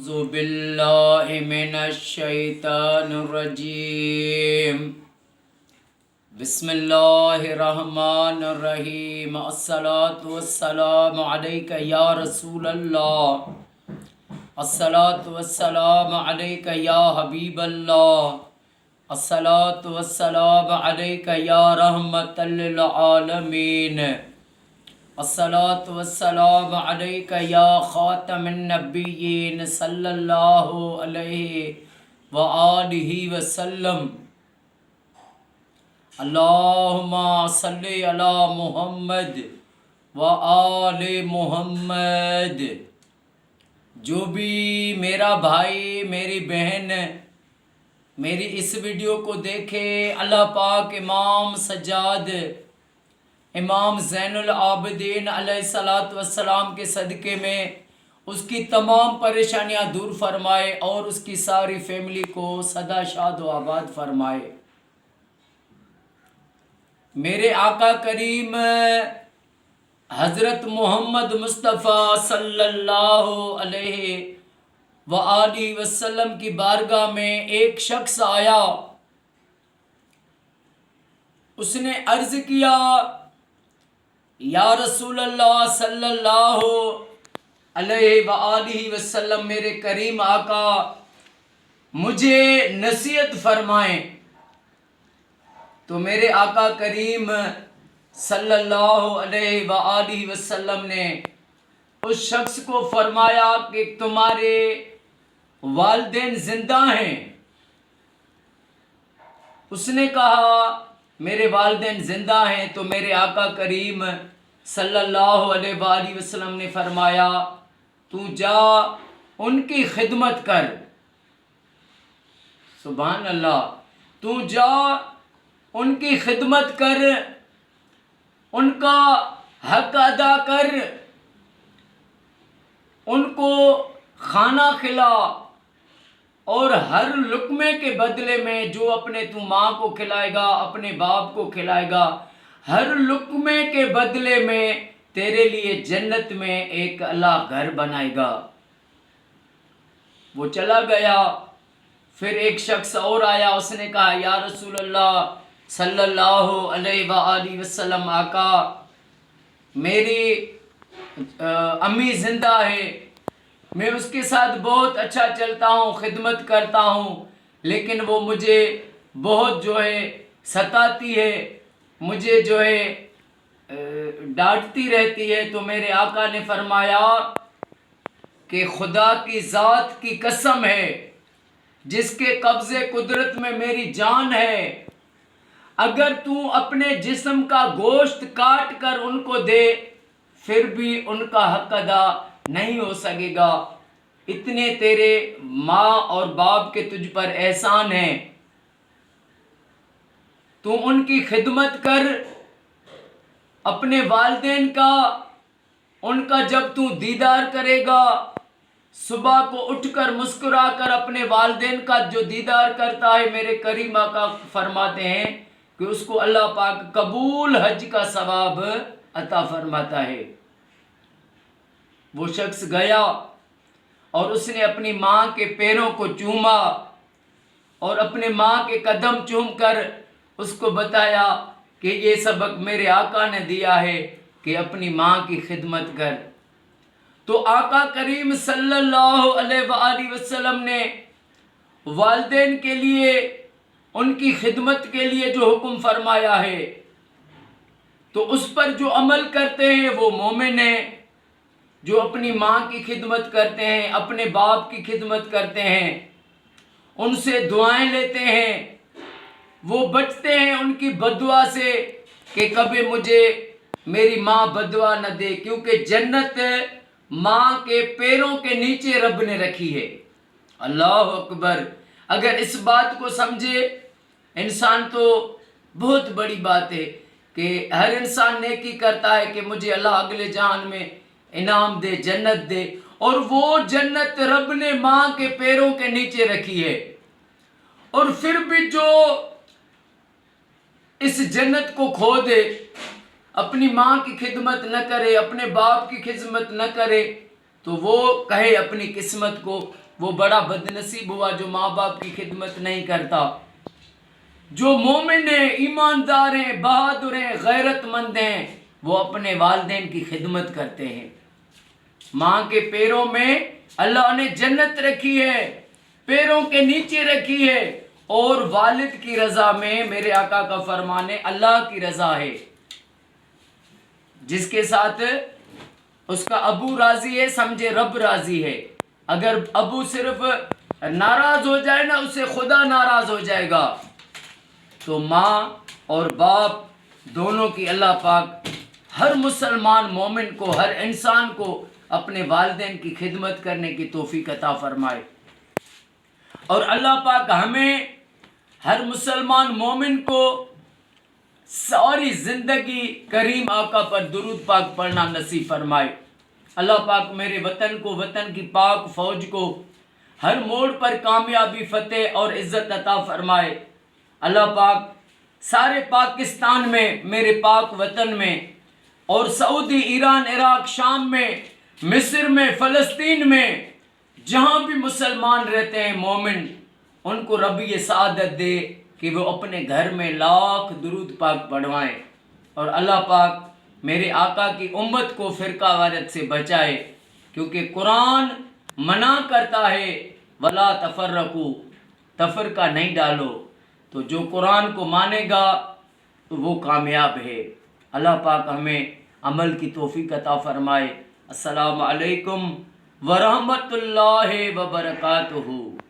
أعوذ بالله من الشيطان الرجيم بسم الله الرحمن الرحيم الصلاة والسلام عليك يا رسول الله الصلاة والسلام عليك يا حبيب الله الصلاة والسلام عليك يا رحمة للعالمين الصلاة والسلام عليك يا خاتم النبيين صلى الله عليه وآله وسلم اللهم صل على محمد وآل محمد۔ جو بھی میرا بھائی میری بہن میری اس ویڈیو کو دیکھے، اللہ پاک امام سجاد امام زین العابدین علیہ السلام کے صدقے میں اس کی تمام پریشانیاں دور فرمائے اور اس کی ساری فیملی کو سدا شاد و آباد فرمائے۔ میرے آقا کریم حضرت محمد مصطفیٰ صلی اللہ علیہ وآلہ وسلم کی بارگاہ میں ایک شخص آیا، اس نے عرض کیا، یا رسول اللہ صلی اللہ علیہ وآلہ وسلم، میرے کریم آقا مجھے نصیحت فرمائیں۔ تو میرے آقا کریم صلی اللہ علیہ وآلہ وسلم نے اس شخص کو فرمایا کہ تمہارے والدین زندہ ہیں؟ اس نے کہا میرے والدین زندہ ہیں۔ تو میرے آقا کریم صلی اللہ علیہ وآلہ وسلم نے فرمایا تو جا ان کی خدمت کر۔ سبحان اللہ، تو جا ان کی خدمت کر، ان کا حق ادا کر، ان کو کھانا کھلا، اور ہر لقمے کے بدلے میں جو اپنے تو ماں کو کھلائے گا، اپنے باپ کو کھلائے گا، ہر لقمے کے بدلے میں تیرے لیے جنت میں ایک اللہ گھر بنائے گا۔ وہ چلا گیا۔ پھر ایک شخص اور آیا، اس نے کہا یا رسول اللہ صلی اللہ علیہ وآلہ وسلم، آقا میری امی زندہ ہے، میں اس کے ساتھ بہت اچھا چلتا ہوں، خدمت کرتا ہوں، لیکن وہ مجھے بہت ستاتی ہے، مجھے ڈانٹتی رہتی ہے۔ تو میرے آقا نے فرمایا کہ خدا کی ذات کی قسم ہے جس کے قبضے قدرت میں میری جان ہے، اگر تو اپنے جسم کا گوشت کاٹ کر ان کو دے پھر بھی ان کا حق ادا نہیں ہو سکے گا، اتنے تیرے ماں اور باپ کے تجھ پر احسان ہیں۔ تو ان کی خدمت کر، اپنے والدین کا، ان کا جب تو دیدار کرے گا، صبح کو اٹھ کر مسکرا کر اپنے والدین کا جو دیدار کرتا ہے، میرے کریم آقا فرماتے ہیں کہ اس کو اللہ پاک قبول حج کا ثواب عطا فرماتا ہے۔ وہ شخص گیا اور اس نے اپنی ماں کے پیروں کو چوما اور اپنے ماں کے قدم چوم کر اس کو بتایا کہ یہ سبق میرے آقا نے دیا ہے کہ اپنی ماں کی خدمت کر۔ تو آقا کریم صلی اللہ علیہ وآلہ وسلم نے والدین کے لیے، ان کی خدمت کے لیے جو حکم فرمایا ہے، تو اس پر جو عمل کرتے ہیں وہ مومن ہیں۔ جو اپنی ماں کی خدمت کرتے ہیں، اپنے باپ کی خدمت کرتے ہیں، ان سے دعائیں لیتے ہیں، وہ بچتے ہیں ان کی بددعا سے کہ کبھی مجھے میری ماں بددعا نہ دے، کیونکہ جنت ماں کے پیروں کے نیچے رب نے رکھی ہے۔ اللہ اکبر! اگر اس بات کو سمجھے انسان تو بہت بڑی بات ہے کہ ہر انسان نیکی کرتا ہے کہ مجھے اللہ اگلے جہان میں انعام دے، جنت دے، اور وہ جنت رب نے ماں کے پیروں کے نیچے رکھی ہے۔ اور پھر بھی جو اس جنت کو کھو دے، اپنی ماں کی خدمت نہ کرے، اپنے باپ کی خدمت نہ کرے، تو وہ کہے اپنی قسمت کو وہ بڑا بدنصیب ہوا جو ماں باپ کی خدمت نہیں کرتا۔ جو مومن ہیں، ایماندار ہیں، بہادر ہیں، غیرت مند ہیں، وہ اپنے والدین کی خدمت کرتے ہیں۔ ماں کے پیروں میں اللہ نے جنت رکھی ہے، پیروں کے نیچے رکھی ہے، اور والد کی رضا میں میرے آقا کا فرمان ہے اللہ کی رضا ہے۔ جس کے ساتھ اس کا ابو راضی ہے، سمجھے رب راضی ہے۔ اگر ابو صرف ناراض ہو جائے نا، اسے خدا ناراض ہو جائے گا۔ تو ماں اور باپ دونوں کی اللہ پاک ہر مسلمان مومن کو، ہر انسان کو اپنے والدین کی خدمت کرنے کی توفیق عطا فرمائے۔ اور اللہ پاک ہمیں ہر مسلمان مومن کو ساری زندگی کریم آقا پر درود پاک پڑھنا نصیب فرمائے۔ اللہ پاک میرے وطن کو، وطن کی پاک فوج کو ہر موڑ پر کامیابی، فتح اور عزت عطا فرمائے۔ اللہ پاک سارے پاکستان میں، میرے پاک وطن میں، اور سعودی، ایران، عراق، شام میں، مصر میں، فلسطین میں، جہاں بھی مسلمان رہتے ہیں مومن، ان کو رب یہ سعادت دے کہ وہ اپنے گھر میں لاکھ درود پاک پڑھوائیں۔ اور اللہ پاک میرے آقا کی امت کو فرقہ وارت سے بچائے، کیونکہ قرآن منع کرتا ہے وَلَا تَفَرَّقُوا، تفرقہ نہیں ڈالو۔ تو جو قرآن کو مانے گا تو وہ کامیاب ہے۔ اللہ پاک ہمیں عمل کی توفیق عطا فرمائے۔ السلام علیکم ورحمۃ اللہ وبرکاتہ۔